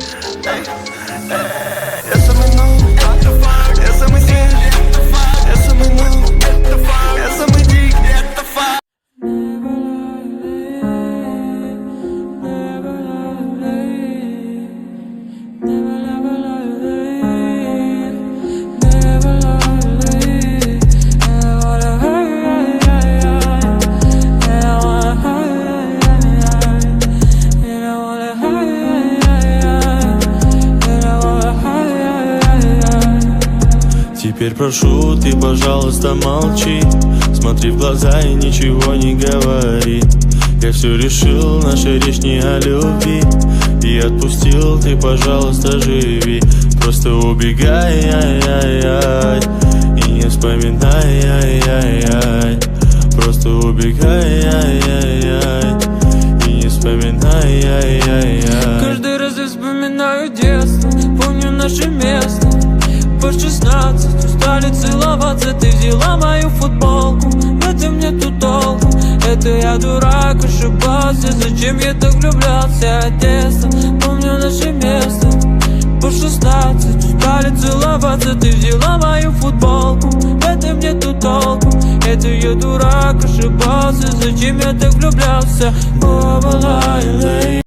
Я самый новый, я самый свежий, я самый новый, я самый дикий. Теперь прошу, ты, пожалуйста, молчи. Смотри в глаза и ничего не говори. Я все решил, наша речь не о любви. И отпустил, ты, пожалуйста, живи. Просто убегай, ай-яй-яй, и не вспоминай, ай-яй-яй. Просто убегай, ай-яй-яй, и не вспоминай, ай-яй-яй. Каждый раз я вспоминаю детство, помню наше место. По 16 устали целоваться, ты взяла мою футболку. В этом нету толку, это я дурак, ошибался. Зачем я так влюблялся от детства? Помню наше место. По 16 устали целоваться, ты взяла мою футболку. В этом нету толку, это я дурак, ошибался. Зачем я так влюблялся?